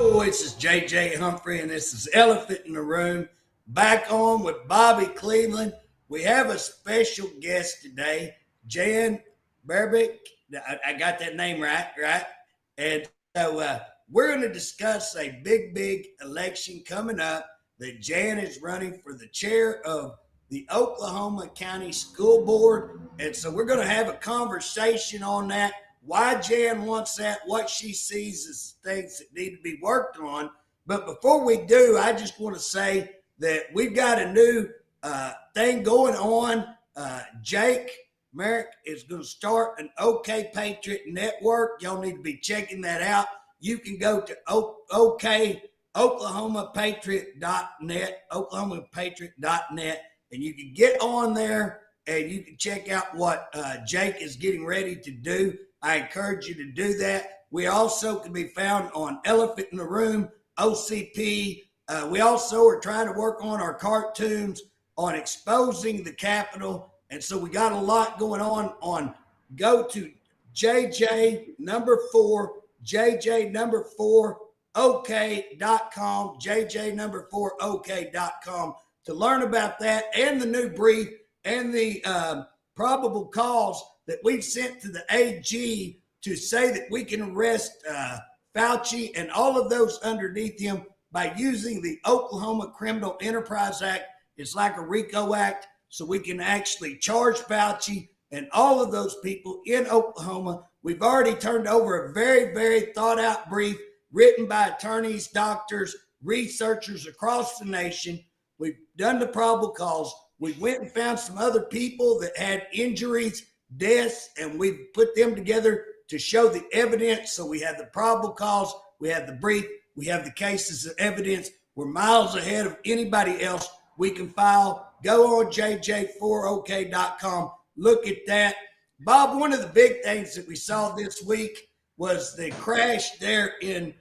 This is JJ Humphrey, and this is Elephant in the Room. Back on with Bobby Cleveland. We have a special guest today, Jan Barrick. I got that name right? And so we're going to discuss a big election coming up that Jan is running for the chair of the Oklahoma County School Board. And so we're going to have a conversation on that. Why Jan wants that, what she sees as things that need to be worked on. But before we do, I just want to say that we've got a new thing going on. Jan Barrick is going to start an OK Patriot Network. Y'all need to be checking that out. You can go to oklahomapatriot.net, and you can get on there and you can check out what Jake is getting ready to do. I encourage you to do that. We also can be found on Elephant in the Room, OCP. We also are trying to work on our cartoons on exposing the Capitol. And so we got a lot going on go to JJ4OK.com, JJ4OK.com to learn about that and the new brief and the probable cause that we've sent to the AG to say that we can arrest Fauci and all of those underneath him by using the Oklahoma Criminal Enterprise Act. It's like a RICO Act, so we can actually charge Fauci and all of those people in Oklahoma. We've already turned over a very thought out brief written by attorneys, doctors, researchers across the nation. We've done the probable cause. We went and found some other people that had injuries, deaths, and we put them together to show the evidence. So we have the probable cause, we have the brief, we have the cases of evidence. We're miles ahead of anybody else. We can file. Go on JJ4OK.com. Look at that. Bob, one of the big things that we saw this week was the crash there in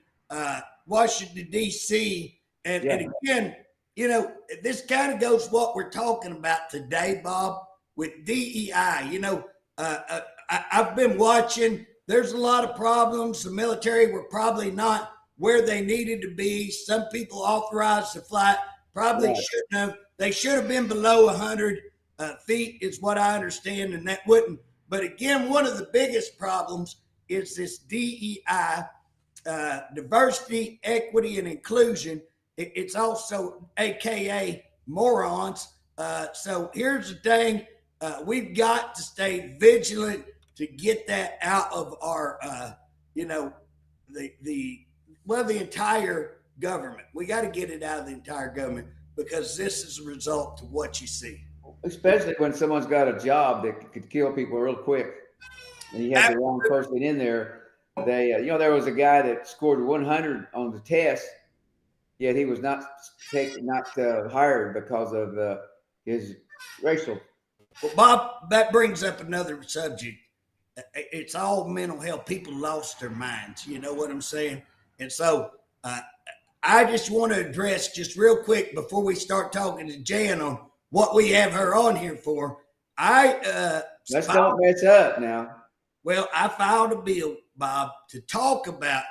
Washington, D.C. And again, you know, this kind of goes what we're talking about today, Bob, with DEI. You know, I've been watching. There's a lot of problems. The military were probably not where they needed to be. Some people authorized the flight probably shouldn't have. They should have been below 100 feet is what I understand, and that wouldn't. But again, one of the biggest problems is this DEI, diversity, equity, and inclusion. It's also AKA morons. So here's the thing. We've got to stay vigilant to get that out of our, the entire government. We got to get it out of the entire government because this is a result of what you see. Especially when someone's got a job that could kill people real quick and you have the wrong person in there. They, there was a guy that scored 100 on the test, yet he was not hired because of his racial. Well, Bob, that brings up another subject. It's all mental health. People lost their minds. You know what I'm saying? And so I just want to address just real quick before we start talking to Jan on what we have her on here for. Let's don't mess up now. Well, I filed a bill, Bob, to talk about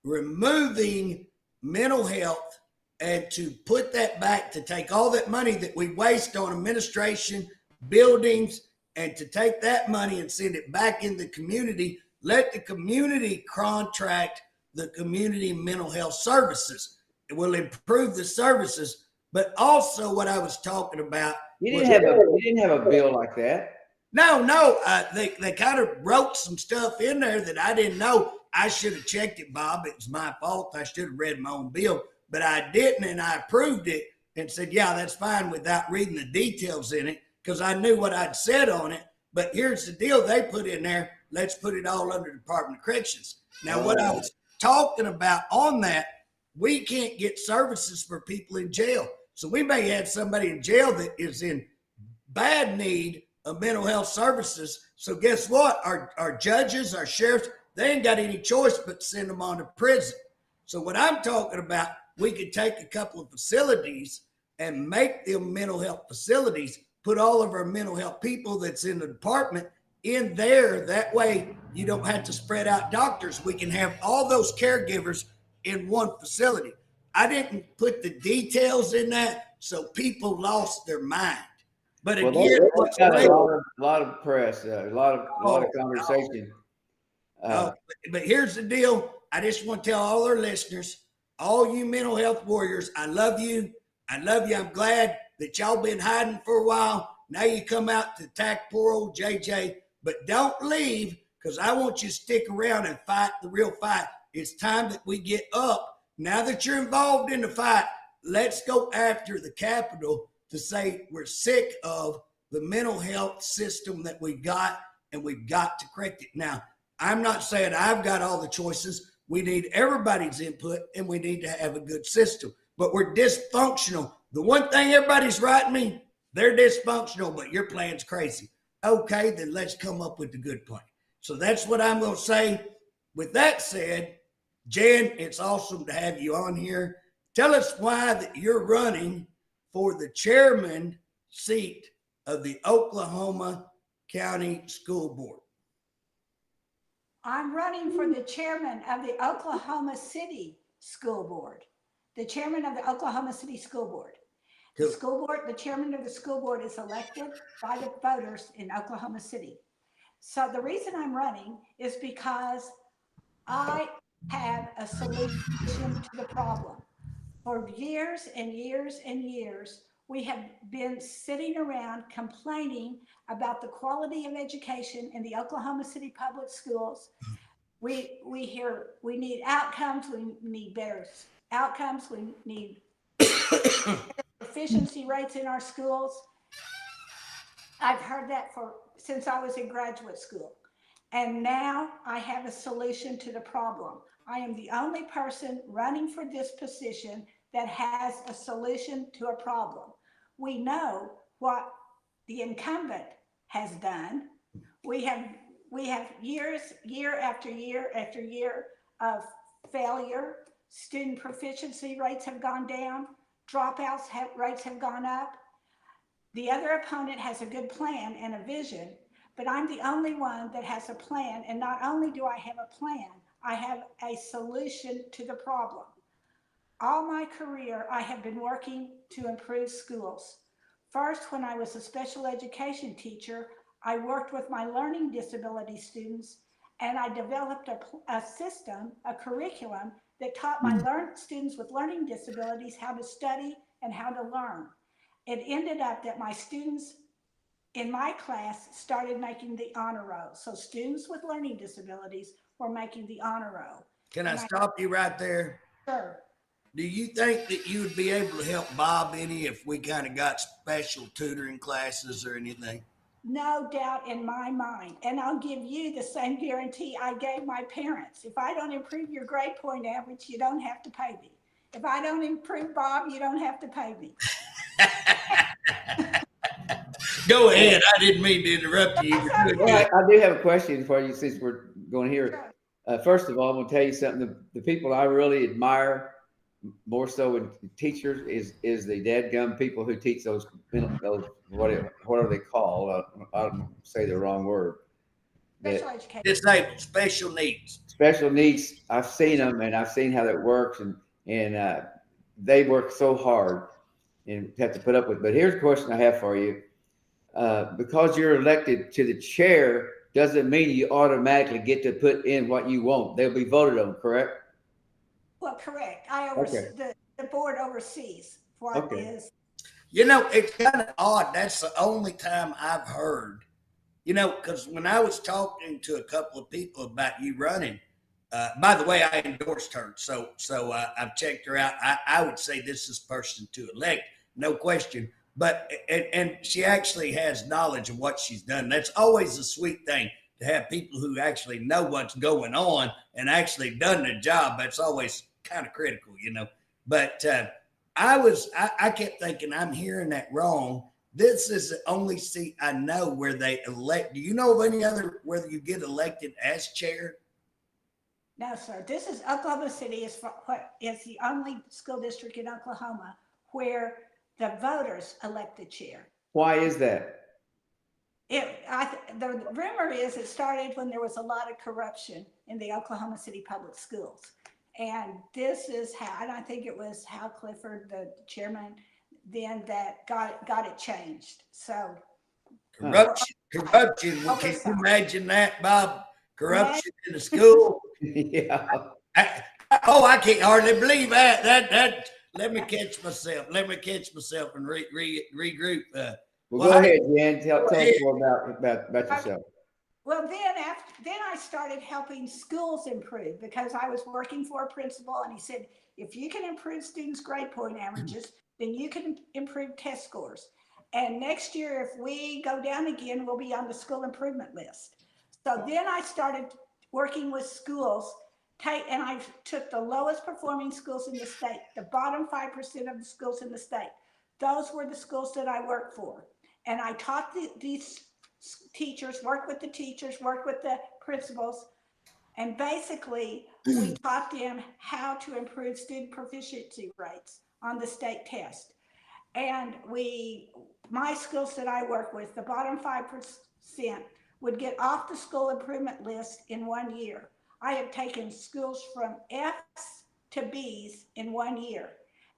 removing mental health and to put that back, to take all that money that we waste on administration, buildings, and to take that money and send it back in the community. Let the community contract the community mental health services. It will improve the services. But also what I was talking about. You didn't have a bill like that. No. They kind of wrote some stuff in there that I didn't know. I should have checked it, Bob. It was my fault. I should have read my own bill. But I didn't, and I approved it and said, yeah, that's fine, without reading the details in it because I knew what I'd said on it. But here's the deal they put in there. Let's put it all under the Department of Corrections. Now, what I was talking about on that, we can't get services for people in jail. So we may have somebody in jail that is in bad need of mental health services. So guess what? Our judges, our sheriffs, they ain't got any choice but to send them on to prison. So what I'm talking about, we could take a couple of facilities and make them mental health facilities, put all of our mental health people that's in the department in there. That way you don't have to spread out doctors. We can have all those caregivers in one facility. I didn't put the details in that, so people lost their mind. But Well, again, that got a lot of press, a lot of conversation. no, but here's the deal. I just want to tell all our listeners, all you mental health warriors, I love you. I love you. I'm glad that y'all been hiding for a while. Now you come out to attack poor old JJ, but don't leave, because I want you to stick around and fight the real fight. It's time that we get up. Now that you're involved in the fight, let's go after the Capitol to say we're sick of the mental health system that we got, and we've got to correct it. Now, I'm not saying I've got all the choices. We need everybody's input, and we need to have a good system. But we're dysfunctional. The one thing everybody's writing me, they're dysfunctional, but your plan's crazy. Okay, then let's come up with a good plan. So that's what I'm going to say. With that said, Jan, it's awesome to have you on here. Tell us why that you're running for the chairman seat of the Oklahoma County School Board. I'm running for the chairman of the Oklahoma City School Board. The chairman of the Oklahoma City School Board. The school board, the chairman of the school board is elected by the voters in Oklahoma City. So the reason I'm running is because I have a solution to the problem. For years and years and years, we have been sitting around complaining about the quality of education in the Oklahoma City public schools. We hear we need outcomes, we need better outcomes, we need efficiency rates in our schools. I've heard that since I was in graduate school. And now I have a solution to the problem. I am the only person running for this position that has a solution to a problem. We know what the incumbent has done. We have year after year after year of failure. Student proficiency rates have gone down. Dropouts rates have gone up. The other opponent has a good plan and a vision, but I'm the only one that has a plan. And not only do I have a plan, I have a solution to the problem. All my career, I have been working to improve schools. First, when I was a special education teacher, I worked with my learning disability students, and I developed a system, a curriculum that taught my students with learning disabilities how to study and how to learn. It ended up that my students in my class started making the honor roll. So students with learning disabilities were making the honor roll. Can I stop you right there? Sure. Do you think that you would be able to help Bob any if we kind of got special tutoring classes or anything? No doubt in my mind. And I'll give you the same guarantee I gave my parents. If I don't improve your grade point average, you don't have to pay me. If I don't improve Bob, you don't have to pay me. Go ahead. I didn't mean to interrupt you. Well, I do have a question for you since we're going here. First of all, I'm going to tell you something. The people I really admire more so in teachers is the dadgum people who teach those whatever they call. I don't say the wrong word. Special education. Disabled, special needs. Special needs. I've seen them and I've seen how that works, and they work so hard and have to put up with. But here's a question I have for you. Because you're elected to the chair doesn't mean you automatically get to put in what you want. They'll be voted on, correct? Well, correct. The board oversees what is. You know, it's kind of odd. That's the only time I've heard, because when I was talking to a couple of people about you running, by the way, I endorsed her. So I've checked her out. I would say this is person to elect, no question. But and she actually has knowledge of what she's done. That's always a sweet thing to have people who actually know what's going on and actually done the job. That's always kind of critical, But I kept thinking I'm hearing that wrong. This is the only seat I know where they elect. Do you know of any other whether you get elected as chair? No, sir. This is Oklahoma City is the only school district in Oklahoma where the voters elect the chair. Why is that? The rumor is it started when there was a lot of corruption in the Oklahoma City public schools. And this is how, and I think it was Hal Clifford, the chairman, then that got it changed. So Corruption. Well, can you oversight. imagine that, Bob? Corruption in the school. Yeah. I can't hardly believe that. Let me catch myself. And regroup. Well, go ahead, Jan. Tell us more about yourself. Well, then I started helping schools improve because I was working for a principal, and he said, if you can improve students' grade point averages, then you can improve test scores. And next year, if we go down again, we'll be on the school improvement list. So then I started working with schools, and I took the lowest performing schools in the state, the bottom 5% of the schools in the state. Those were the schools that I worked for. And I taught these teachers, worked with the teachers, worked with the principals, and basically we taught them how to improve student proficiency rates on the state test. And my schools that I work with, the bottom 5% would get off the school improvement list in 1 year. I have taken schools from F's to B's in 1 year.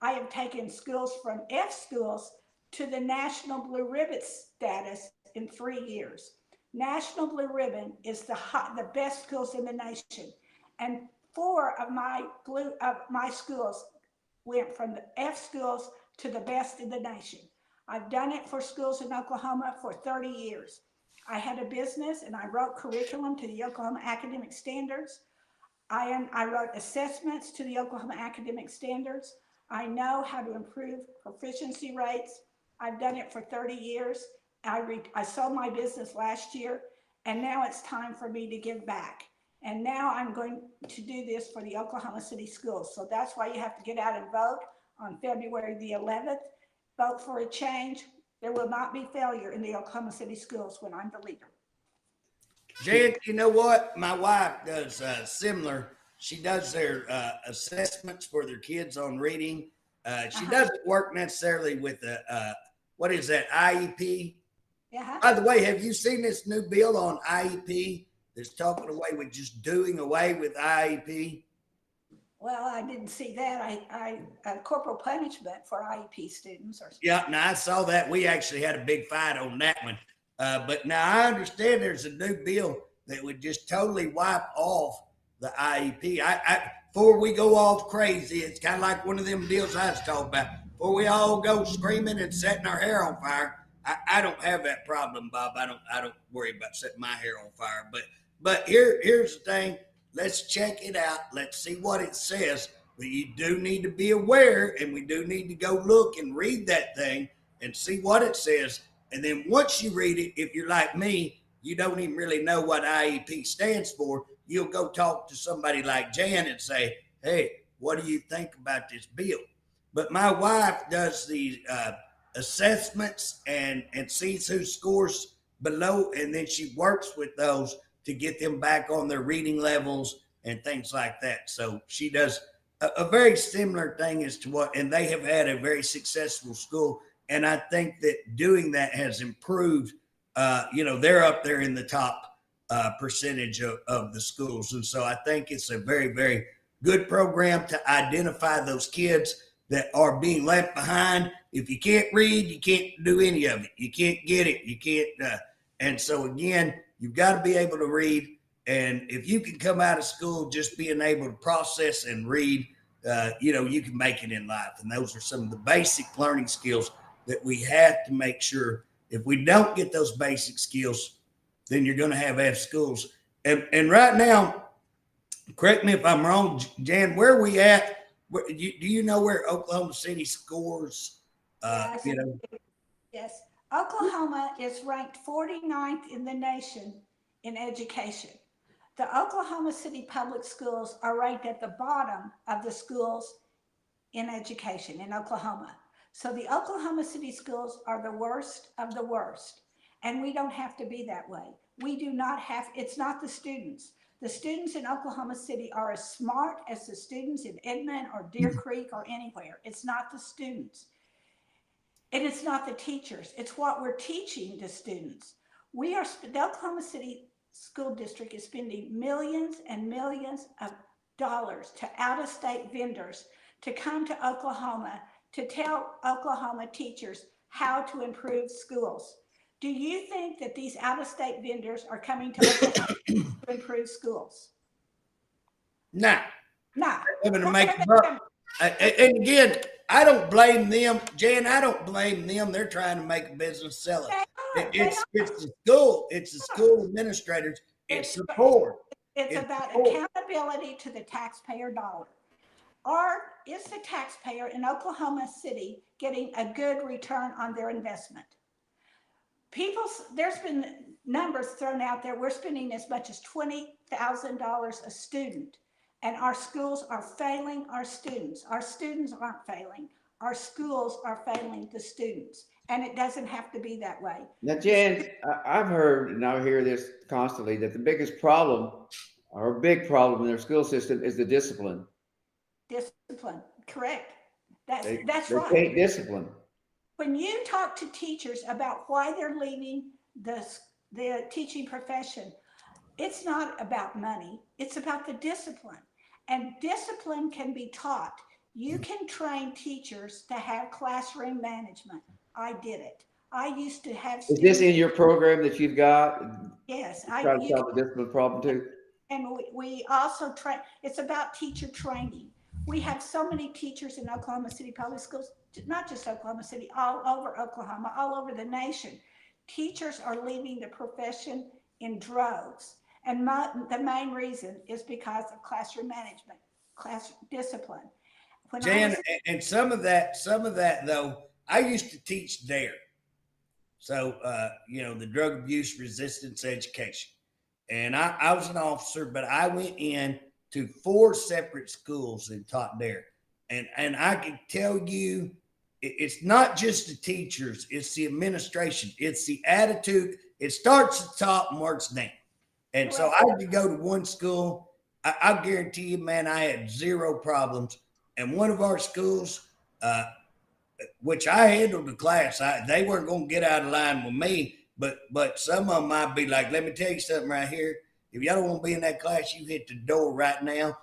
I have taken schools from F schools to the National Blue Ribbon status in 3 years. National Blue Ribbon is the best schools in the nation. And 4 of my schools went from the F schools to the best in the nation. I've done it for schools in Oklahoma for 30 years. I had a business and I wrote curriculum to the Oklahoma academic standards. I wrote assessments to the Oklahoma academic standards. I know how to improve proficiency rates. I've done it for 30 years. I sold my business last year, and now it's time for me to give back. And now I'm going to do this for the Oklahoma City schools. So that's why you have to get out and vote on February the 11th. Vote for a change. There will not be failure in the Oklahoma City schools when I'm the leader. Jan, you know what? My wife does similar. She does their assessments for their kids on reading. She doesn't work necessarily with the, what is that, IEP? Yeah. By the way, have you seen this new bill on IEP that's talking away with just doing away with IEP? Well, I didn't see that. I corporal punishment for IEP students. Yeah, now I saw that. We actually had a big fight on that one. But now I understand there's a new bill that would just totally wipe off the IEP. Before we go off crazy, it's kind of like one of them deals I was talking about. Before we all go screaming and setting our hair on fire, I don't have that problem, Bob. I don't worry about setting my hair on fire. But here's the thing. Let's check it out. Let's see what it says. But you do need to be aware, and we do need to go look and read that thing and see what it says. And then once you read it, if you're like me, you don't even really know what IEP stands for. You'll go talk to somebody like Jan and say, hey, what do you think about this bill? But my wife does the assessments and sees who scores below, and then she works with those to get them back on their reading levels and things like that. So she does a very similar thing as to what, and they have had a very successful school. And I think that doing that has improved, they're up there in the top percentage of the schools. And so I think it's a very, very good program to identify those kids that are being left behind. If you can't read, you can't do any of it. You can't get it. You can't. And so again, you've got to be able to read. And if you can come out of school just being able to process and read, you can make it in life. And those are some of the basic learning skills that we have to make sure. If we don't get those basic skills, then you're going to have F schools. And right now, correct me if I'm wrong, Jan, where are we at? Do you know where Oklahoma City scores? Yes. Oklahoma is ranked 49th in the nation in education. The Oklahoma City public schools are ranked at the bottom of the schools in education in Oklahoma. So the Oklahoma City schools are the worst of the worst. And we don't have to be that way. We do not have, it's not the students. The students in Oklahoma City are as smart as the students in Edmond or Deer Creek or anywhere. It's not the students. And it's not the teachers. It's what we're teaching the students. The Oklahoma City School District is spending millions and millions of to out-of-state vendors to come to Oklahoma to tell Oklahoma teachers how to improve schools. Do you think that these out-of-state vendors are coming to Oklahoma to improve schools? No, No. they're going to Well, make where them they up. come- And again, I don't blame them, Jan. I don't blame them. They're trying to make a business sell it. They It's the school. It's the school administrators. It's the poor. It's It's the about poor. accountability to the taxpayer dollar. Or is the taxpayer in Oklahoma City getting a good return on their investment? There's been numbers thrown out there. We're spending as much as $20,000 a student, and our schools are failing our students. Our students aren't failing. Our schools are failing the students, and it doesn't have to be that way. Now, Jan, I've heard, and I hear this constantly, that the biggest problem or big problem in their school system is the discipline. Discipline, correct. That's They right. can't discipline. When you talk to teachers about why they're leaving the teaching profession, it's not about money, it's about the discipline. And discipline can be taught. You can train teachers to have classroom management. I did it. I used to have Is students. this in your program that you've got? Yes, Try to solve the discipline problem too. and we also train. It's about teacher training. We have so many teachers in Oklahoma City Public Schools, not just Oklahoma City, all over Oklahoma, all over the nation. Teachers are leaving the profession in droves. And the main reason is because of classroom management, class discipline. Jan, and some of that though, I used to teach there. So, the drug abuse resistance education. And I was an officer, but I went in to 4 separate schools and taught there. And I can tell you, it's not just the teachers, it's the administration, it's the attitude. It starts at the top and works down. And so I had to go to one school. I'll guarantee you, man, I had 0 problems. And one of our schools, which I handled the class, they weren't going to get out of line with me, but some of them might be like, let me tell you something right here. If y'all don't want to be in that class, you hit the door right now.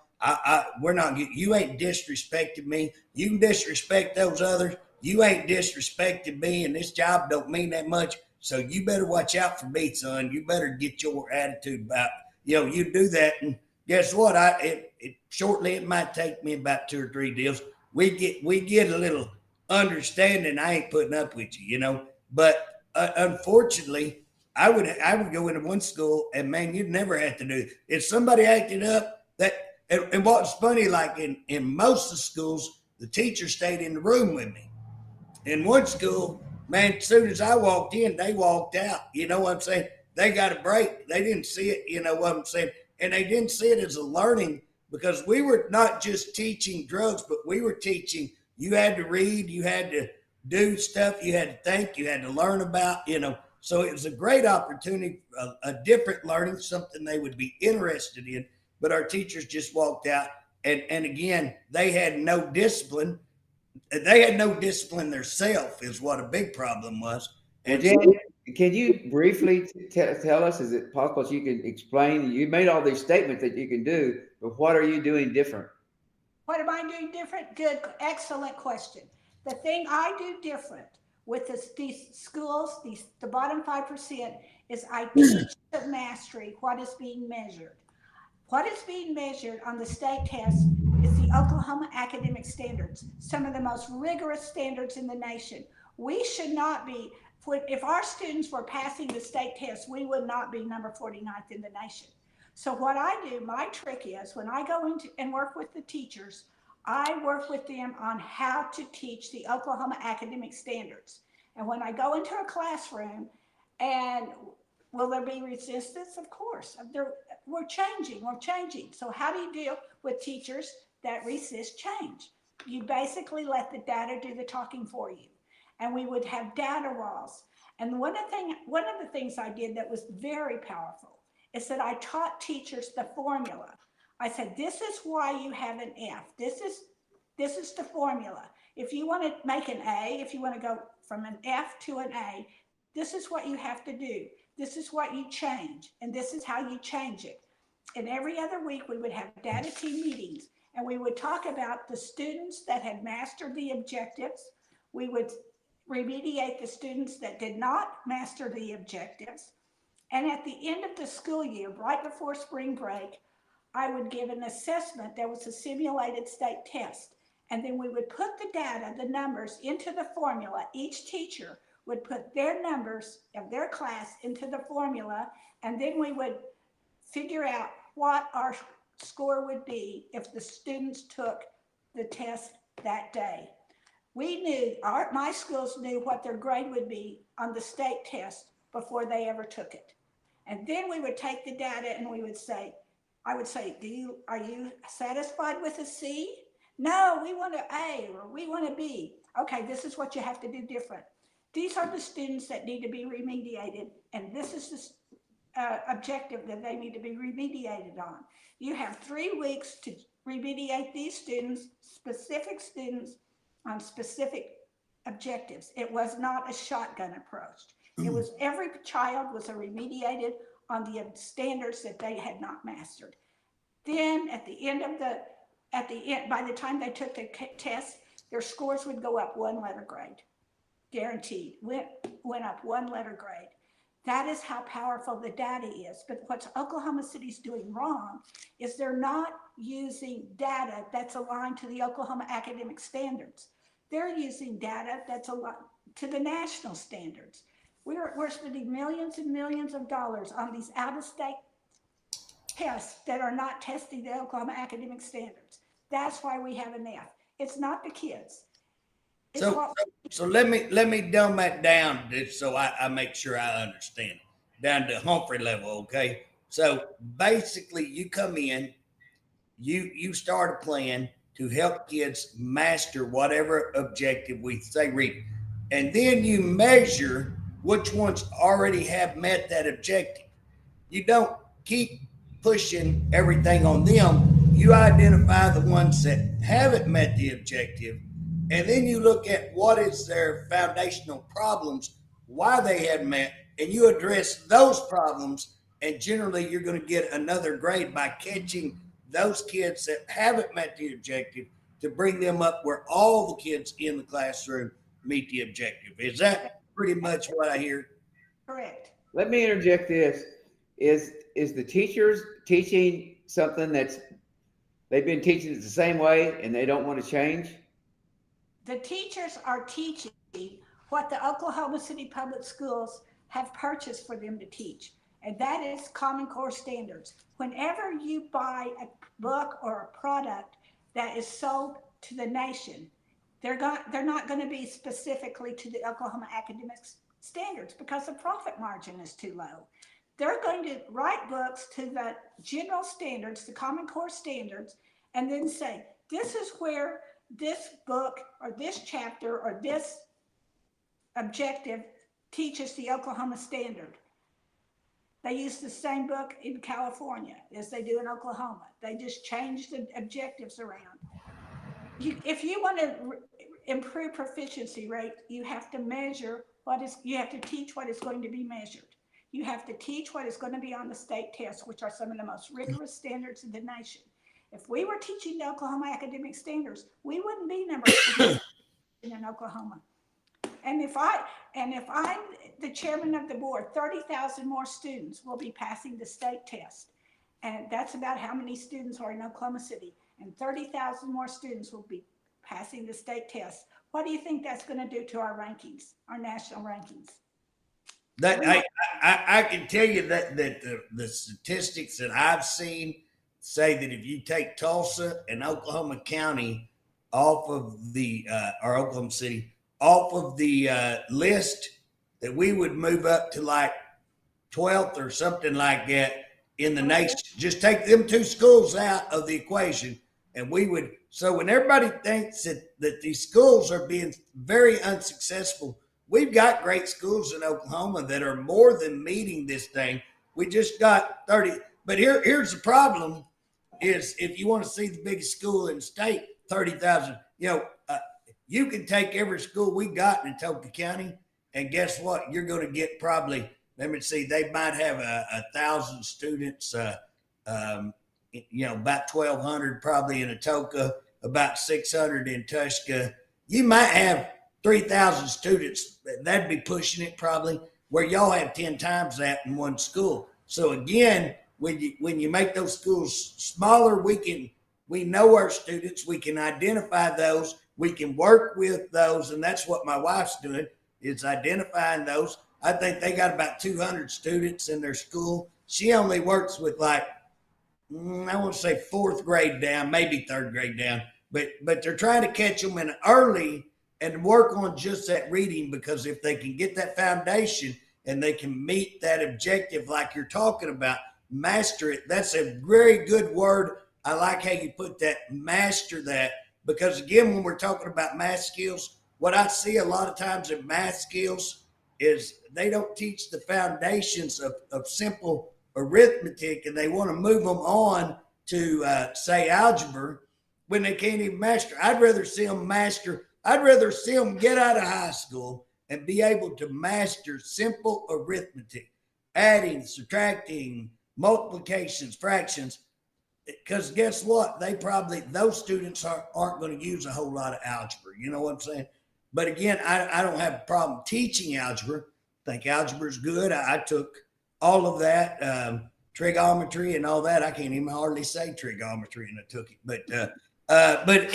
We're not. You ain't disrespecting me. You can disrespect those others. You ain't disrespecting me, and this job don't mean that much. So you better watch out for me, son. You better get your attitude about. You do that, and guess what? Shortly it might take me about 2 or 3 deals. We get a little understanding. I ain't putting up with you, But unfortunately, I would go into one school, and man, you'd never have to do it. If somebody acted up, and what's funny, like in most of the schools, the teacher stayed in the room with me. In one school, man, as soon as I walked in, they walked out. You know what I'm saying? They got a break. They didn't see it. You know what I'm saying? And they didn't see it as a learning, because we were not just teaching drugs, but we were teaching. You had to read, you had to do stuff, you had to think, you had to learn about, So it was a great opportunity, a different learning, something they would be interested in. But our teachers just walked out, and again, they had no discipline. They had no discipline themselves, is what a big problem was. And Jan, can you briefly tell us, is it possible you can explain? You made all these statements that you can do, but what are you doing different? What am I doing different? Good, excellent question. The thing I do different with these schools, the bottom 5%, is I teach the mastery what is being measured. What is being measured on the state test is the Oklahoma academic standards, some of the most rigorous standards in the nation. We should not be, if our students were passing the state test, we would not be number 49th in the nation. So what I do, my trick is, when I go into and work with the teachers, I work with them on how to teach the Oklahoma academic standards. And when I go into a classroom, and will there be resistance? Of course. We're changing. So how do you deal with teachers that resist change? You basically let the data do the talking for you. And we would have data walls. And one of the things I did that was very powerful is that I taught teachers the formula. I said, this is why you have an F. This is the formula. If you want to make an A, if you want to go from an F to an A, this is what you have to do. This is what you change, and this is how you change it. and every other week we would have data team meetings, and we would talk about the students that had mastered the objectives. We would remediate the students that did not master the objectives. And at the end of the school year, right before spring break, I would give an assessment. There was a simulated state test. And then we would put the data, the numbers, into the formula. Each teacher would put their numbers of their class into the formula, and then we would figure out what our score would be if the students took the test that day. We knew, my schools knew what their grade would be on the state test before they ever took it. And then we would take the data and we would say, I would say, are you satisfied with a C? No, we want an A, or we want a B. Okay, this is what you have to do different. These are the students that need to be remediated, and this is the objective that they need to be remediated on. You have 3 weeks to remediate these students on specific objectives. It was not a shotgun approach. It was every child was remediated on the standards that they had not mastered. Then by the time they took the test, their scores would go up 1 letter grade, guaranteed, went up 1 letter grade. That is how powerful the data is. But what Oklahoma City's doing wrong is they're not using data that's aligned to the Oklahoma academic standards. They're using data that's aligned to the national standards. We're spending millions and millions of dollars on these out-of-state tests that are not testing the Oklahoma academic standards. That's why we have an F. It's not the kids. So let me dumb that down just so I make sure I understand it down to Humphrey level, okay? So basically, you come in, you start a plan to help kids master whatever objective we say read, and then you measure which ones already have met that objective. You don't keep pushing everything on them. You identify the ones that haven't met the objective, and then you look at what is their foundational problems, why they hadn't met, and you address those problems. And generally, you're going to get another grade by catching those kids that haven't met the objective to bring them up where all the kids in the classroom meet the objective. Is that pretty much what I hear? Correct. Let me interject this. Is the teachers teaching something that's they've been teaching it the same way and they don't want to change? The teachers are teaching what the Oklahoma City Public Schools have purchased for them to teach, and that is Common Core standards. Whenever you buy a book or a product that is sold to the nation, they're not going to be specifically to the Oklahoma academic standards because the profit margin is too low. They're going to write books to the general standards, the Common Core standards, and then say, this is where this book or this chapter or this objective teaches the Oklahoma standard. They use the same book in California as they do in Oklahoma. They just change the objectives around. If you want to improve proficiency rate, you have to measure you have to teach what is going to be measured. You have to teach what is going to be on the state tests, which are some of the most rigorous standards in the nation. If we were teaching the Oklahoma academic standards, we wouldn't be number one in Oklahoma. And if I'm the chairman of the board, 30,000 more students will be passing the state test. And that's about how many students are in Oklahoma City. And 30,000 more students will be passing the state test. What do you think that's going to do to our rankings, our national rankings? That I can tell you that the statistics that I've seen say that if you take Tulsa and Oklahoma County off of the or Oklahoma City off of the list, that we would move up to like 12th or something like that in the nation. Just take them 2 schools out of the equation, and we would. So when everybody thinks that these schools are being very unsuccessful, we've got great schools in Oklahoma that are more than meeting this thing. We just got 30. But here's the problem is if you want to see the biggest school in the state, 30,000, you can take every school we got in Etoka County, and guess what? You're going to get probably, let me see, they might have 1,000 students About 1,200 probably in Atoka, about 600 in Tushka. You might have 3,000 students. That'd be pushing it probably, where y'all have 10 times that in one school. So again, when you make those schools smaller, we know our students, we can identify those, we can work with those, and that's what my wife's doing, is identifying those. I think they got about 200 students in their school. She only works with I want to say fourth grade down, maybe third grade down, but they're trying to catch them in early and work on just that reading, because if they can get that foundation and they can meet that objective like you're talking about, master it. That's a very good word. I like how you put that, master that, because again, when we're talking about math skills, what I see a lot of times in math skills is they don't teach the foundations of simple arithmetic, and they want to move them on to say algebra when they can't even master. I'd rather see them get out of high school and be able to master simple arithmetic, adding, subtracting, multiplications, fractions, because guess what? Those students aren't going to use a whole lot of algebra. You know what I'm saying? But again, I don't have a problem teaching algebra. I think algebra is good. I took all of that, trigonometry and all that. I can't even hardly say trigonometry, and I took it. But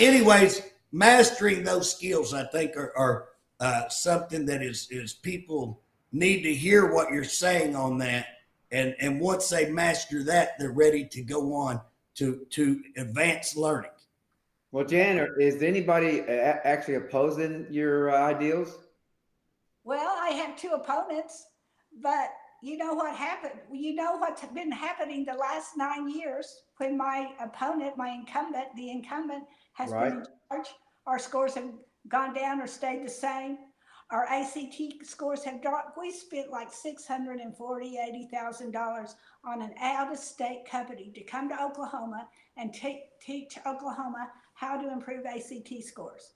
anyways, mastering those skills, I think, are something that is people need to hear what you're saying on that. And once they master that, they're ready to go on to advanced learning. Well, Jan, is anybody actually opposing your ideals? Well, I have two opponents, but you know what happened? You know what's been happening the last 9 years when my opponent, the incumbent has been in charge. Our scores have gone down or stayed the same. Our ACT scores have dropped. We spent like $80,000 on an out-of-state company to come to Oklahoma and teach Oklahoma how to improve ACT scores.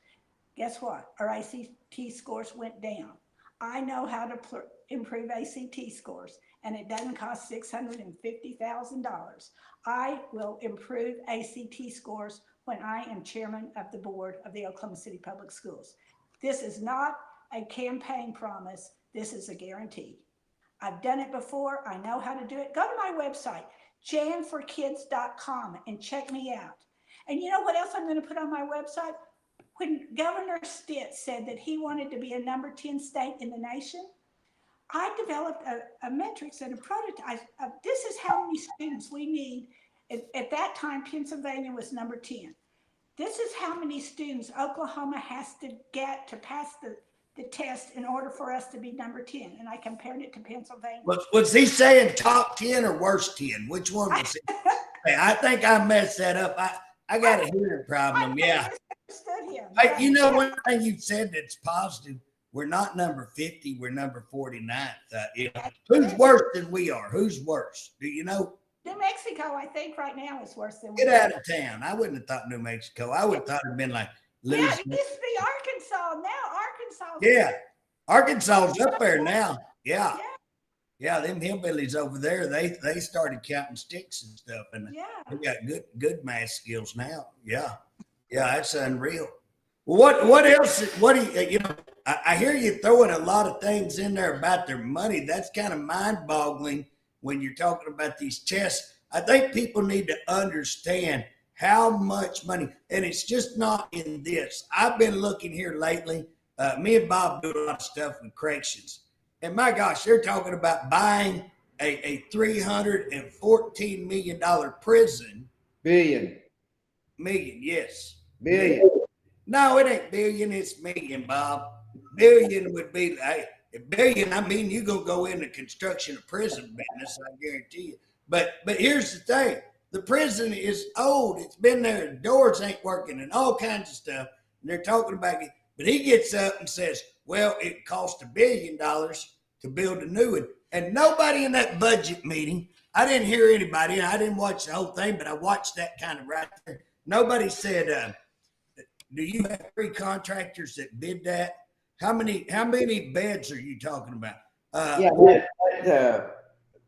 Guess what? Our ACT scores went down. I know how to improve ACT scores, and it doesn't cost $650,000. I will improve ACT scores when I am chairman of the board of the Oklahoma City Public Schools. This is not a campaign promise. This is a guarantee. I've done it before. I know how to do it. Go to my website, janforkids.com, and check me out. And you know what else I'm going to put on my website? When Governor Stitt said that he wanted to be a number 10 state in the nation, I developed a metrics and a prototype of this is how many students we need. At that time, Pennsylvania was number 10. This is how many students Oklahoma has to get to pass the test in order for us to be number 10. And I compared it to Pennsylvania. Was he saying top 10 or worst 10? Which one was it? I think I messed that up. I got a hearing problem. Yeah. You know, one thing you said that's positive, we're not number 50, we're number 49th. Who's worse than we are? Who's worse? Do you know? New Mexico, I think right now is worse than we Get are. out of town. I wouldn't have thought New Mexico. I would have thought it'd been like losing. Yeah, it used to be Arkansas. Now Arkansas. Yeah. Arkansas's up there now. Yeah. Yeah, them hillbillies over there, they started counting sticks and stuff, and they got good math skills now. Yeah, that's unreal. Well, what else? What do you know? I hear you throwing a lot of things in there about their money. That's kind of mind-boggling when you're talking about these tests. I think people need to understand how much money, and it's just not in this. I've been looking here lately. Me and Bob do a lot of stuff with corrections. And my gosh, they're talking about buying a $314 million prison. Million, yes. billion. No, it ain't billion, it's million, Bob. Billion would be like a billion. I mean, you're gonna go into construction of prison business, I guarantee you. But here's the thing: the prison is old. It's been there. The doors ain't working, and all kinds of stuff. And they're talking about it. But he gets up and says, well, it cost $1 billion to build a new one. And nobody in that budget meeting, I didn't hear anybody, and I didn't watch the whole thing, but I watched that kind of right there. Nobody said, do you have 3 contractors that bid that? How many beds are you talking about? That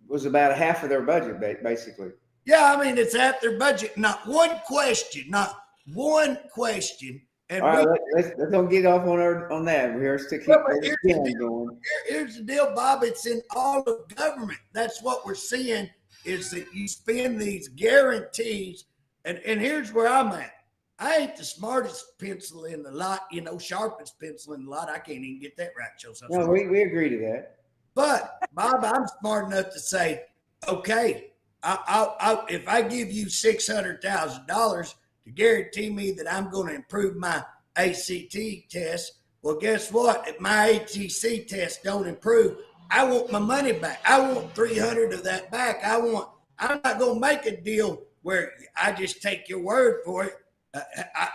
was about half of their budget, basically. Yeah, I mean, it's at their budget. Not one question, not one question. And All we, right, let's don't get off on that. We're here to keep well, but the spin going. here's the deal, Bob. It's in all of government. That's what we're seeing is that you spend these guarantees. And here's where I'm at. I ain't the smartest pencil in the lot, sharpest pencil in the lot. I can't even get that right, Joe. No, we agree to that. But Bob, I'm smart enough to say, okay, if I give you $600,000 to guarantee me that I'm going to improve my ACT test, well, guess what? If my ATC test don't improve, I want my money back. I want 300 of that back. I'm not going to make a deal where I just take your word for it.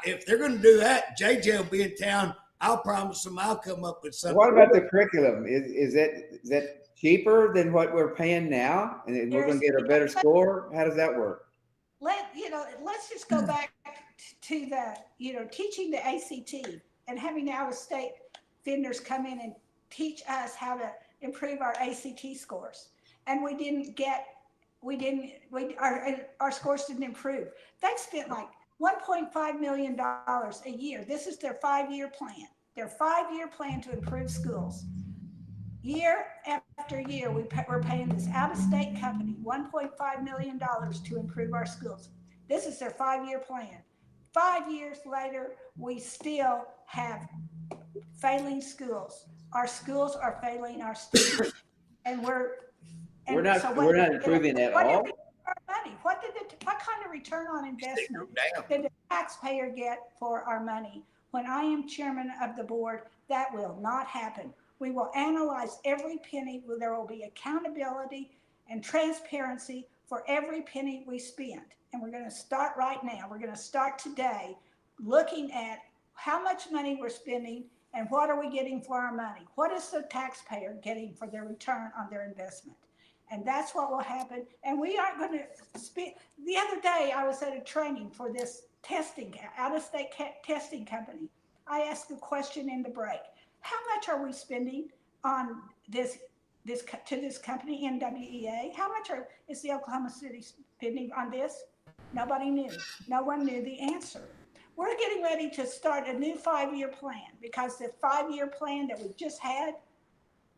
If they're going to do that, JJ will be in town. I'll promise them I'll come up with something. What about the curriculum? Is that cheaper than what we're paying now, and we're going to get a better score? How does that work? Let's just go back to the teaching the ACT and having out-of-state vendors come in and teach us how to improve our ACT scores, and our scores didn't improve. They spent like $1.5 million a year. This is their 5-year plan. Their 5-year plan to improve schools. Year after year, we're paying this out-of-state company $1.5 million to improve our schools. This is their 5-year plan. 5 years later, we still have failing schools. Our schools are failing our students, and we're not improving at all. What kind of return on investment did the taxpayer get for our money? When I am chairman of the board, that will not happen. We will analyze every penny. There will be accountability and transparency for every penny we spend. And we're going to start right now. We're going to start today looking at how much money we're spending and what are we getting for our money? What is the taxpayer getting for their return on their investment? And that's what will happen. And we aren't going to speak. The other day, I was at a training for this out-of-state testing company. I asked a question in the break. How much are we spending on this company, NWEA? How much is the Oklahoma City spending on this? Nobody knew. No one knew the answer. We're getting ready to start a new 5-year plan because the 5-year plan that we just had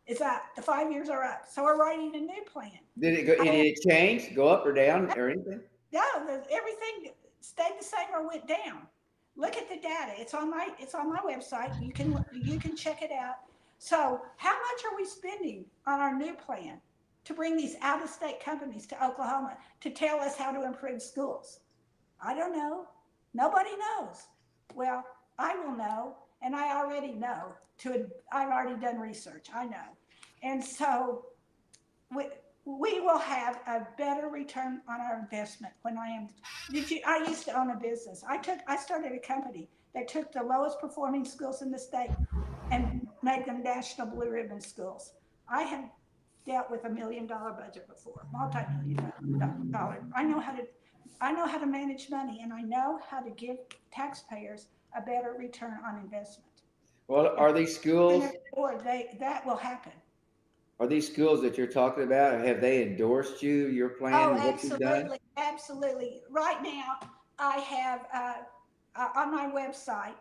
is up. The 5 years are up. So we're writing a new plan. Did it change, go up or down or anything? No, everything stayed the same or went down. Look at the data. It's on my website. You can check it out. So how much are we spending on our new plan to bring these out-of-state companies to Oklahoma to tell us how to improve schools? I don't know. Nobody knows. Well, I will know, and I already know. I've already done research. I know. And so we will have a better return on our investment when I used to own a business. I started a company that took the lowest performing schools in the state and made them national blue ribbon schools. I have dealt with $1 million budget before, multi-million dollar. I know how to manage money, and I know how to give taxpayers a better return on investment. Well, are these schools? That will happen. Are these schools that you're talking about? Have they endorsed your plan? Oh, and what you've done? Absolutely. Right now, I have on my website.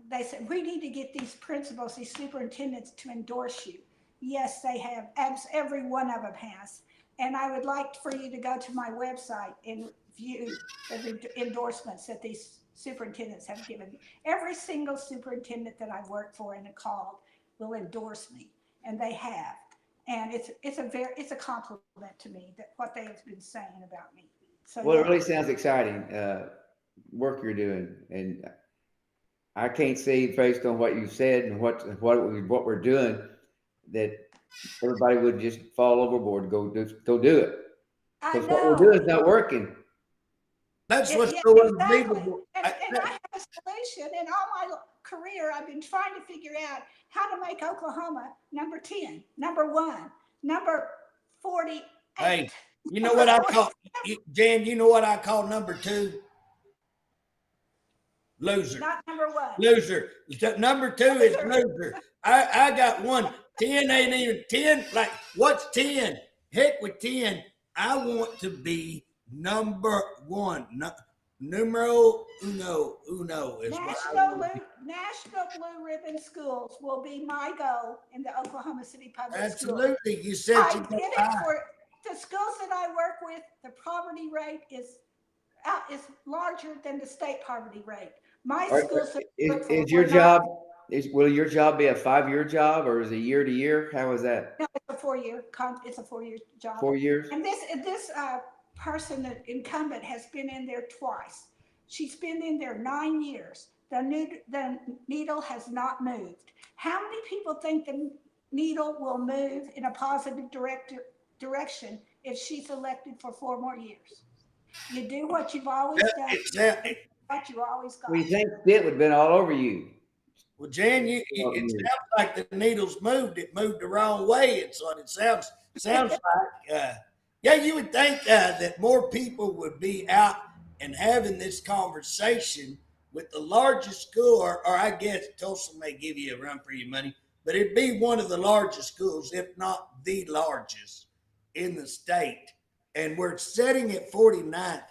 They said we need to get these principals, these superintendents, to endorse you. Yes, they have. Every one of them has. And I would like for you to go to my website and view the endorsements that these superintendents have given me. Every single superintendent that I've worked for and called will endorse me, and they have. And it's a compliment to me that what they have been saying about me. So well, yeah. It really sounds exciting work you're doing, and I can't see based on what you said and what we're doing that everybody would just fall overboard and go do it. Because what we're doing is not working. That's what's so unbelievable. And I have a solution. In all my career, I've been trying to figure out how to make Oklahoma number 10, number 1, number 48. Hey, you know what I call, Jan, you know what I call number 2? Loser. Not number 1. Loser. Number 2 is loser. I got one. 10 ain't even 10. Like, what's 10? Heck with 10. I want to be number one, numero uno is what I want to be. National Blue Ribbon Schools will be my goal in the Oklahoma City Public Schools. Absolutely. You said I you did it for the schools that I work with. The poverty rate is larger than the state poverty rate. My schools Is your job, will your job be a 5-year job or is it year to year? How is that? No, it's a 4-year. It's a 4-year job. 4 years? And this person, the incumbent, has been in there twice. She's been in there 9 years. The needle has not moved. How many people think the needle will move in a positive direction if she's elected for 4 more years? You do what you've always done. Exactly. What you always got. We think it would have been all over you. Well, Jan, it sounds like the needles moved. It moved the wrong way. It's what it sounds like. Yeah, you would think that more people would be out and having this conversation with the largest school, or I guess Tulsa may give you a run for your money, but it'd be one of the largest schools, if not the largest in the state. And we're sitting at 49th.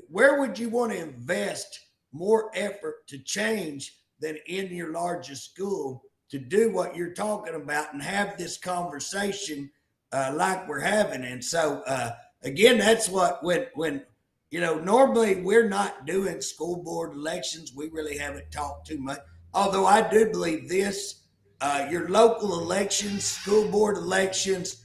Where would you want to invest more effort to change than in your largest school to do what you're talking about and have this conversation like we're having? And so, again, that's what when normally we're not doing school board elections. We really haven't talked too much. Although I do believe this, your local elections, school board elections,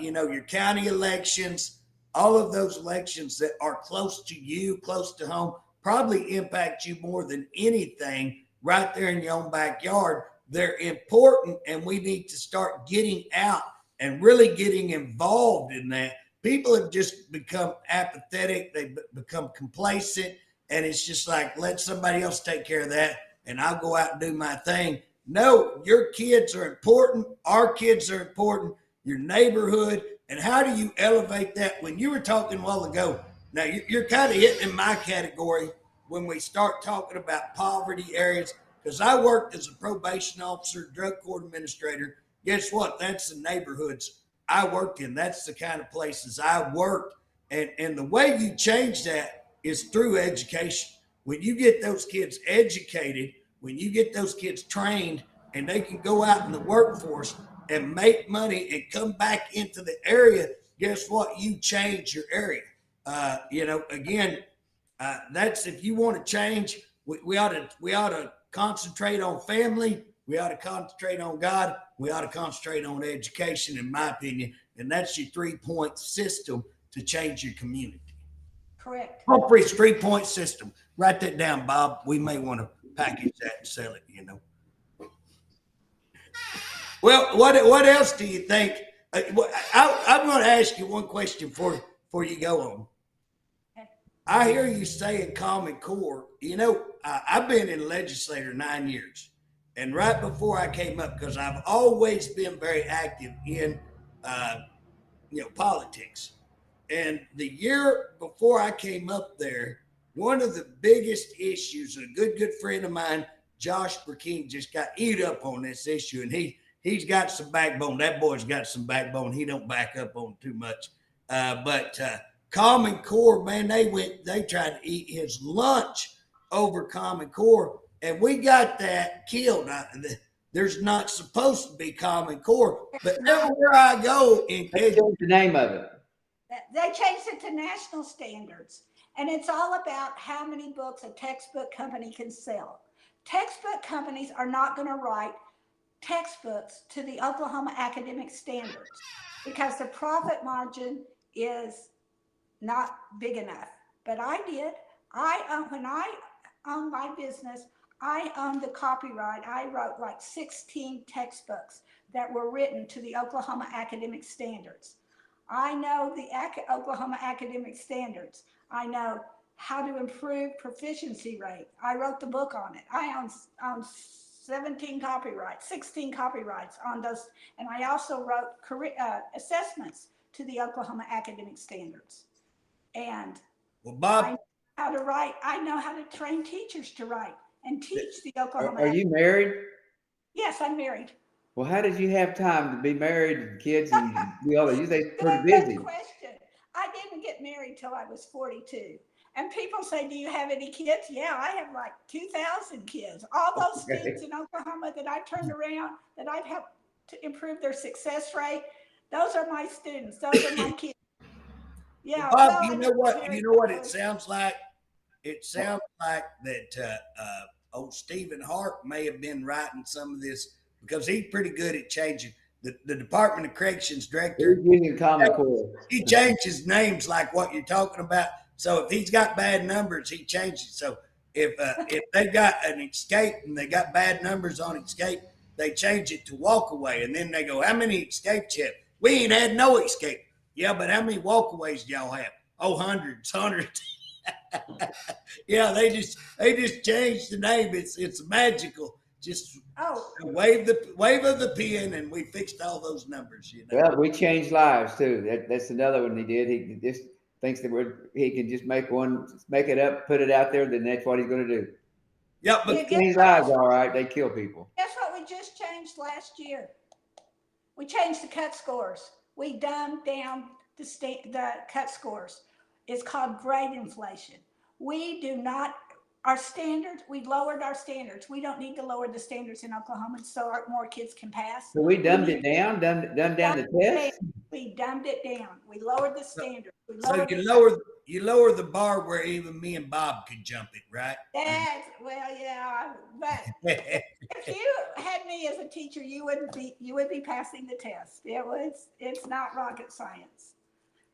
your county elections, all of those elections that are close to you, close to home, probably impact you more than anything right there in your own backyard. They're important, and we need to start getting out and really getting involved in that. People have just become apathetic. They've become complacent, and it's just like, let somebody else take care of that, and I'll go out and do my thing. No, your kids are important. Our kids are important. Your neighborhood. And how do you elevate that? When you were talking a while ago, now you're kind of hitting in my category when we start talking about poverty areas, because I worked as a probation officer, drug court administrator. Guess what? That's the neighborhoods I worked in. That's the kind of places I worked. And the way you change that is through education. When you get those kids educated, when you get those kids trained, and they can go out in the workforce and make money and come back into the area, guess what? You change your area. That's if you want to change, we ought to concentrate on family. We ought to concentrate on God. We ought to concentrate on education, in my opinion. And that's your 3-point system to change your community. Correct. Humphrey's 3-point system. Write that down, Bob. We may want to package that and sell it, Well, what else do you think? I'm going to ask you one question before you go on. I hear you saying Common Core. I've been in legislature 9 years. And right before I came up, because I've always been very active in, politics. And the year before I came up there, one of the biggest issues, a good friend of mine, Josh Burkeen, just got eat up on this issue. And he's got some backbone. That boy's got some backbone. He don't back up on too much. But Common Core, man, they tried to eat his lunch over Common Core. And we got that killed. There's not supposed to be Common Core, but everywhere I go, They changed the name of it. They changed it to national standards. And it's all about how many books a textbook company can sell. Textbook companies are not going to write textbooks to the Oklahoma academic standards because the profit margin is not big enough. But I did. When I owned my business, I owned the copyright. I wrote like 16 textbooks that were written to the Oklahoma academic standards. I know the Oklahoma academic standards. I know how to improve proficiency rate. I wrote the book on it. I own 16 copyrights on those. And I also wrote assessments to the Oklahoma academic standards. And well, Bob, I know how to write. I know how to train teachers to write and teach the Oklahoma. Are you married? Yes, I'm married. Well, how did you have time to be married and kids and do all that? You say pretty Good busy. question. I didn't get married till I was 42. And people say, do you have any kids? Yeah, I have like 2,000 kids. All those Okay. students in Oklahoma that I've turned around, that I've helped to improve their success rate, those are my students. Those are my kids. Well, Yeah, Bob, well, you I know just what? married You know what it those. sounds like? It sounds like that old Stephen Hart may have been writing some of this because he's pretty good at changing. The Department of Corrections He's director, using Common Core. he changes names like what you're talking about. So if he's got bad numbers, he changes. So if they got an escape and they got bad numbers on escape, they change it to walk away, and then they go, "How many escapes yet? We ain't had no escape." Yeah, but how many walkaways do y'all have? Oh, hundreds, hundreds. Yeah, they just changed the name. It's magical. Just Oh, wave of the pen, and we fixed all those numbers. Well, we changed lives too. That's another one he did. He just thinks that he can just make it up, put it out there, then that's what he's going to do. Yeah, yeah, but Change lives, all right. They kill people. guess what we just changed last year? We changed the cut scores. We dumbed down the cut scores. It's called grade inflation. We do not, our standards, we lowered our standards. We don't need to lower the standards in Oklahoma so more kids can pass. So we dumbed it down, dumbed down the test. We dumbed it down. We lowered the standards. We so lowered you lower the bar where even me and Bob could jump it, right? That's, well, yeah, but if you had me as a teacher, you would be passing the test. It's not rocket science.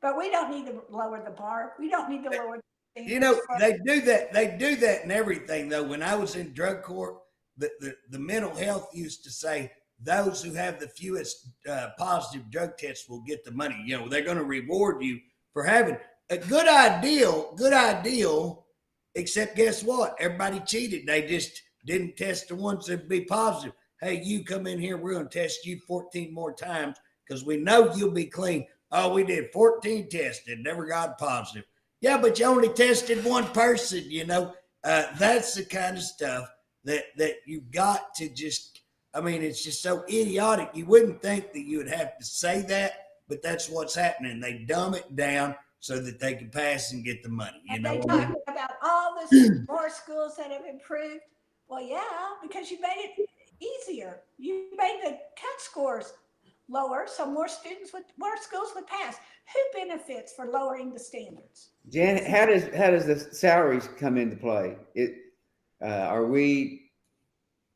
But we don't need to lower the bar. We don't need to lower the You know, standards. they do that in everything though. When I was in drug court, the mental health used to say those who have the fewest positive drug tests will get the money. You know, they're going to reward you for having a good ideal, except guess what? Everybody cheated. They just didn't test the ones that be positive. Hey, you come in here, we're going to test you 14 more times because we know you'll be clean. Oh, we did 14 tests and never got positive. Yeah, but you only tested one person, you know. That's the kind of stuff that you've got to just, I mean, it's just so idiotic. You wouldn't think that you would have to say that, but that's what's happening. They dumb it down so that they can pass and get the money. You And know they what I talk mean? about all the more schools that have improved. Well, yeah, because you made it easier. You made the cut scores lower, so more schools would pass. Who benefits for lowering the standards? Jan, how does the salaries come into play? Are we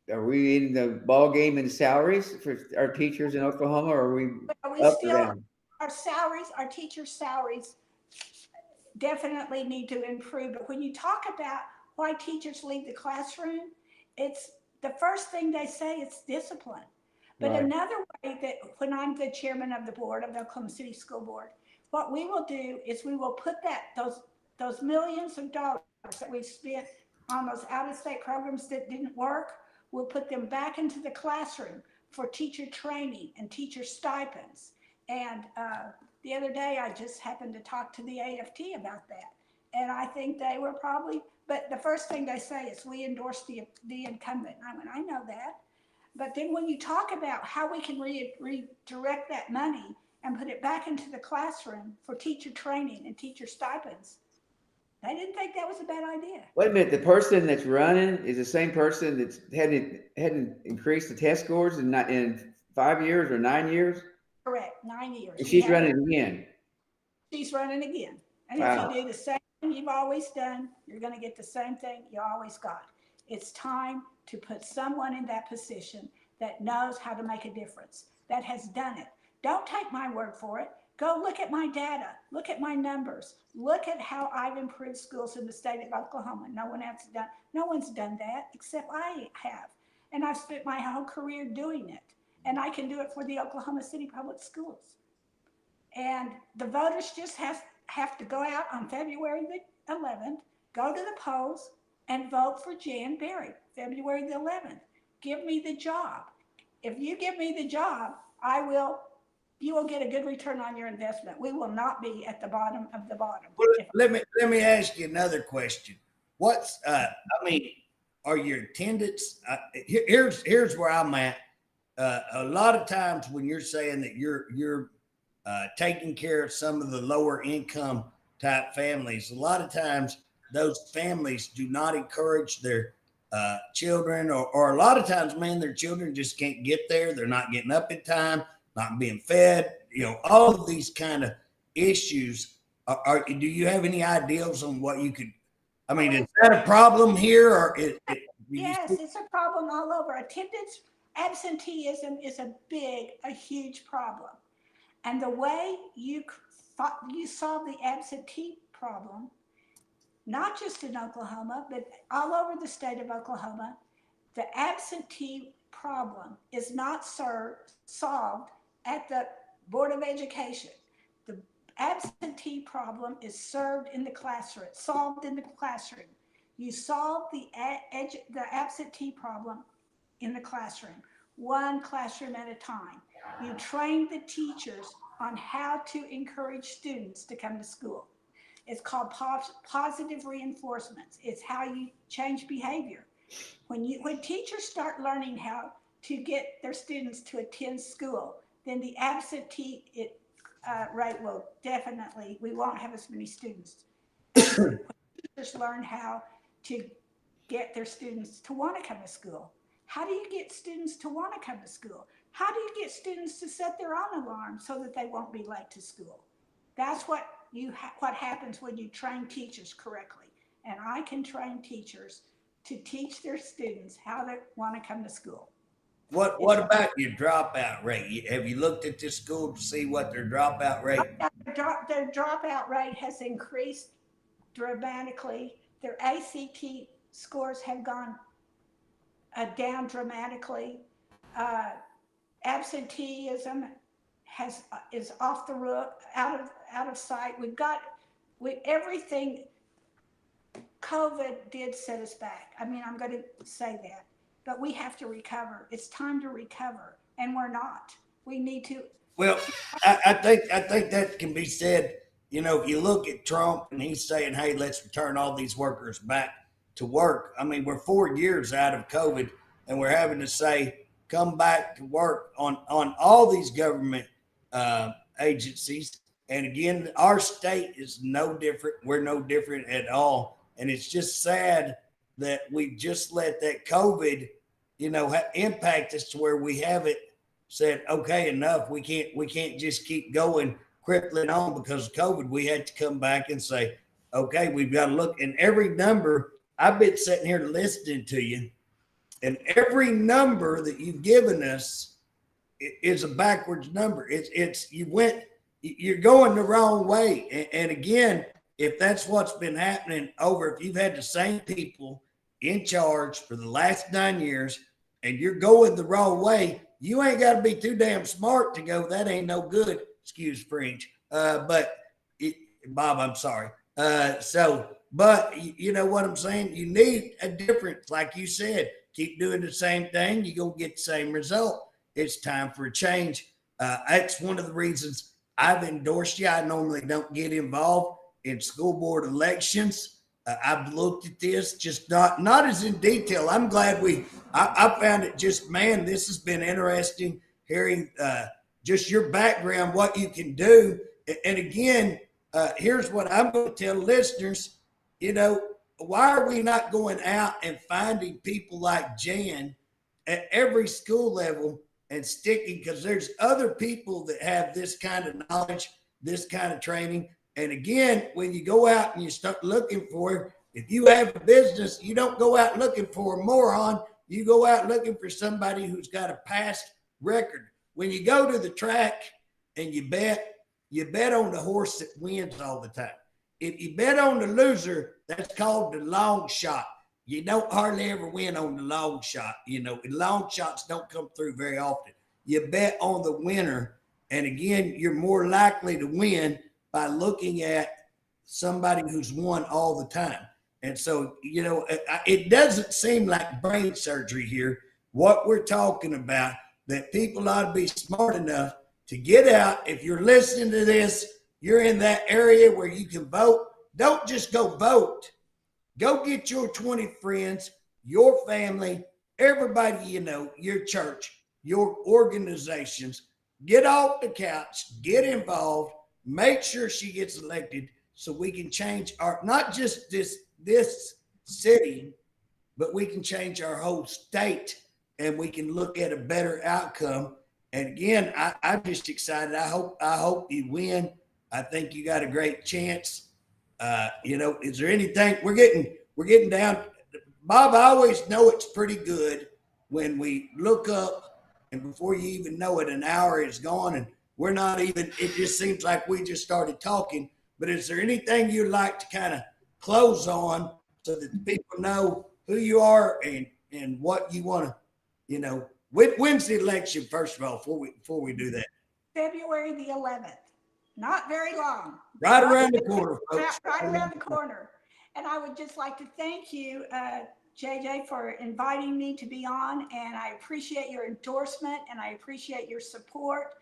in the ball game in salaries for our teachers in Oklahoma, or are we Are we up or still, down? our teachers' salaries definitely need to improve. But when you talk about why teachers leave the classroom, it's the first thing they say is discipline. But Right. another way that when I'm the chairman of the board of the Oklahoma City School Board, what we will do is we will put those millions of dollars that we've spent on those out-of-state programs that didn't work, we'll put them back into the classroom for teacher training and teacher stipends. And the other day, I just happened to talk to the AFT about that. And I think they were probably, but the first thing they say is we endorse the incumbent. And I went, I know that. But then when you talk about how we can redirect that money and put it back into the classroom for teacher training and teacher stipends, they didn't think that was a bad idea. Wait a minute. The person that's running is the same person that's hadn't increased the test scores in 5 years or 9 years. Correct, 9 years. And she's running again. She's running again. And Wow. if you do the same thing you've always done, you're going to get the same thing you always got. It's time to put someone in that position that knows how to make a difference, that has done it. Don't take my word for it. Go look at my data, look at my numbers, look at how I've improved schools in the state of Oklahoma. No one's done that except I have. And I've spent my whole career doing it. And I can do it for the Oklahoma City Public Schools. And the voters just have to go out on February the 11th, go to the polls and vote for Jan Barrick, February the 11th. Give me the job. If you give me the job, you will get a good return on your investment. We will not be at the bottom of the bottom. Well, let me ask you another question. Are your attendance? Here's where I'm at. A lot of times when you're saying that you're taking care of some of the lower income type families. A lot of times, those families do not encourage their children, or a lot of times, man, their children just can't get there. They're not getting up in time, not being fed. All of these kind of issues. Do you have any ideas on what you could? I mean, is that a problem here, or yes, it's a problem all over. Attendance absenteeism is a huge problem. And the way you solve the absentee problem, not just in Oklahoma, but all over the state of Oklahoma, the absentee problem is not solved at the Board of Education. The absentee problem is solved in the classroom. You solve the absentee problem in the classroom, one classroom at a time. You train the teachers on how to encourage students to come to school. It's called positive reinforcements. It's how you change behavior. When teachers start learning how to get their students to attend school, then the absentee rate will definitely, we won't have as many students. When teachers learn how to get their students to want to come to school. How do you get students to want to come to school? How do you get students to set their own alarm so that they won't be late to school? That's what happens when you train teachers correctly. And I can train teachers to teach their students how to want to come to school. What about your dropout rate? Have you looked at this school to see what their dropout rate? Their dropout rate has increased dramatically. Their ACT scores have gone down dramatically. Absenteeism is off the roof, out of sight. Everything. COVID did set us back. I mean, I'm going to say that, but we have to recover. It's time to recover, and we're not. We need to. Well, I think that can be said. If you look at Trump and he's saying, "Hey, let's return all these workers back to work." I mean, we're 4 years out of COVID, and we're having to say, "Come back to work" on all these government agencies. And again, our state is no different. We're no different at all. And it's just sad that we just let that COVID, impact us to where we haven't said, "Okay, enough. We can't just keep going crippling on because of COVID." We had to come back and say, "Okay, we've got to look." And every number, I've been sitting here listening to you, and every number that you've given us is a backwards number. You're going the wrong way. And again, if that's what's been happening if you've had the same people in charge for the last 9 years and you're going the wrong way, you ain't got to be too damn smart to go, "That ain't no good." Excuse French. Bob, I'm sorry. But you know what I'm saying? You need a difference. Like you said, keep doing the same thing, you're going to get the same result. It's time for a change. That's one of the reasons I've endorsed you. I normally don't get involved in school board elections. I've looked at this, just not as in detail. I'm glad I found it just, man, this has been interesting hearing just your background, what you can do. And again, here's what I'm going to tell listeners, why are we not going out and finding people like Jan at every school level and sticking? Because there's other people that have this kind of knowledge, this kind of training. And again, when you go out and you start looking for it, if you have a business, you don't go out looking for a moron. You go out looking for somebody who's got a past record. When you go to the track and you bet on the horse that wins all the time. If you bet on the loser, that's called the long shot. You don't hardly ever win on the long shot. Long shots don't come through very often. You bet on the winner. And again, you're more likely to win by looking at somebody who's won all the time. And so, it doesn't seem like brain surgery here. What we're talking about, that people ought to be smart enough to get out. If you're listening to this, you're in that area where you can vote. Don't just go vote. Go get your 20 friends, your family, everybody your church, your organizations. get off the couch, get involved, make sure she gets elected so we can change our, not just this city, but we can change our whole state and we can look at a better outcome. And again, I'm just excited. I hope you win. I think you got a great chance. Is there anything we're getting down? Bob, I always know it's pretty good when we look up and before you even know it, an hour is gone and we're not even, it just seems like we just started talking. But is there anything you'd like to kind of close on so that the people know who you are and what you want to, when's the election, first of all, before we do that? February the 11th. Not very long. Right around the corner, folks. Right around the corner. And I would just like to thank you, JJ, for inviting me to be on. And I appreciate your endorsement and I appreciate your support.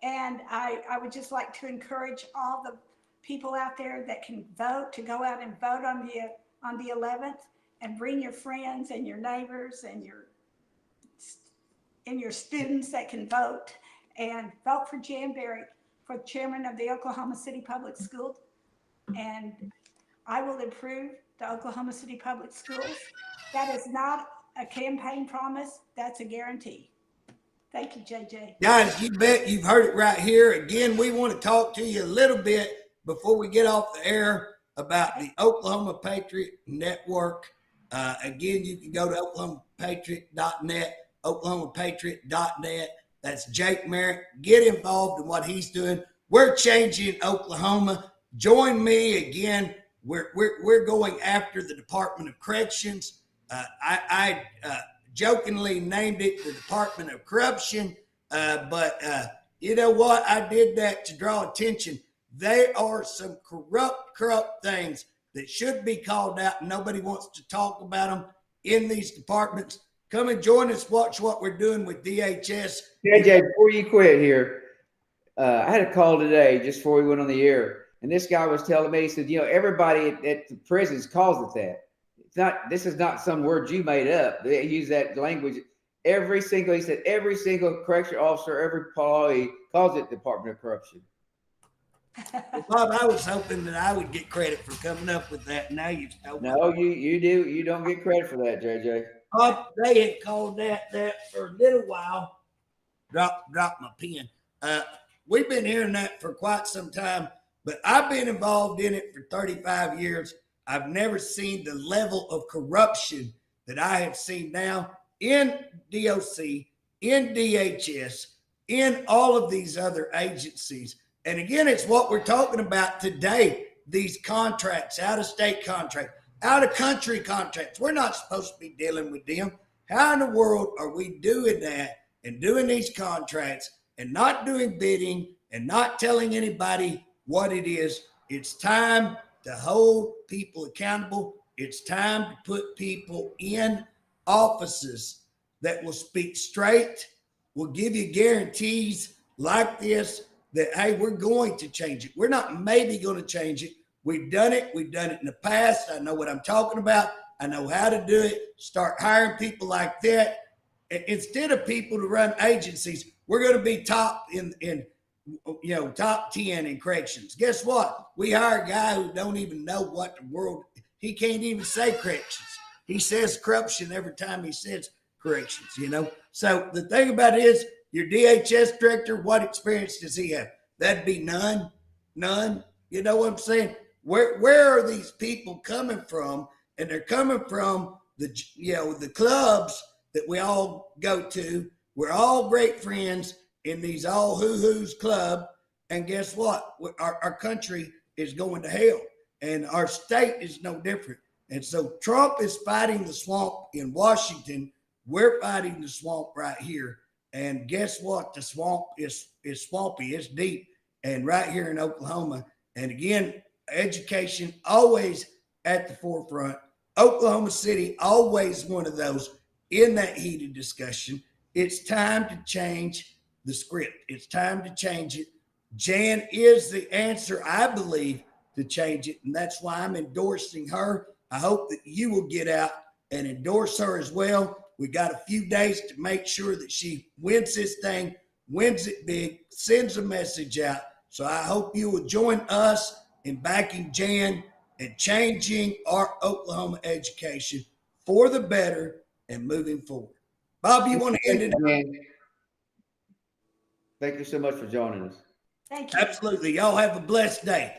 And I would just like to encourage all the people out there that can vote to go out and vote on the 11th and bring your friends and your neighbors and your students that can vote and vote for Jan Barrick for chairman of the Oklahoma City Public Schools. And I will improve the Oklahoma City Public Schools. That is not a campaign promise. That's a guarantee. Thank you, JJ. Guys, you bet you've heard it right here. Again, we want to talk to you a little bit before we get off the air about the Oklahoma Patriot Network. Again, you can go to oklahomapatriot.net, oklahomapatriot.net. That's Jake Merritt. Get involved in what he's doing. We're changing Oklahoma. Join me again. We're going after the Department of Corrections. I jokingly named it the Department of Corruption, but you know what? I did that to draw attention. There are some corrupt things that should be called out. Nobody wants to talk about them in these departments. Come and join us. Watch what we're doing with DHS. JJ, before you quit here, I had a call today just before we went on the air, and this guy was telling me, he said, everybody at the prisons calls it that. It's not. This is not some word you made up. They use that language. He said every single correctional officer, every employee calls it Department of Corruption. Bob, I was hoping that I would get credit for coming up with that. Now you've told me. No, you do. You don't get credit for that, JJ. They had called that for a little while. Drop my pen. We've been hearing that for quite some time, but I've been involved in it for 35 years. I've never seen the level of corruption that I have seen now in DOC, in DHS, in all of these other agencies. And again, it's what we're talking about today, these contracts, out-of-state contracts, out-of-country contracts. We're not supposed to be dealing with them. How in the world are we doing that and doing these contracts and not doing bidding and not telling anybody what it is? It's time to hold people accountable. It's time to put people in offices that will speak straight, will give you guarantees like this, that, hey, we're going to change it. We're not maybe going to change it. We've done it. We've done it in the past. I know what I'm talking about. I know how to do it. Start hiring people like that. Instead of people to run agencies, we're going to be top top 10 in corrections. Guess what? We hire a guy who don't even know what the world, he can't even say corrections. He says corruption every time he says corrections, So the thing about it is, your DHS director, what experience does he have? That'd be none. You know what I'm saying? Where are these people coming from? And they're coming from the clubs that we all go to. We're all great friends in these all hoo-hoos club. And guess what? Our country is going to hell. And our state is no different. And so Trump is fighting the swamp in Washington. We're fighting the swamp right here. And guess what? The swamp is swampy. It's deep. And right here in Oklahoma. And again, education always at the forefront. Oklahoma City, always one of those in that heated discussion. It's time to change the script. It's time to change it. Jan is the answer, I believe, to change it. And that's why I'm endorsing her. I hope that you will get out and endorse her as well. We got a few days to make sure that she wins this thing. wins it big, sends a message out. So I hope you will join us in backing Jan and changing our Oklahoma education for the better and moving forward. Bob, you want to end it? Thank you so much for joining us. Thank you. Absolutely. Y'all have a blessed day.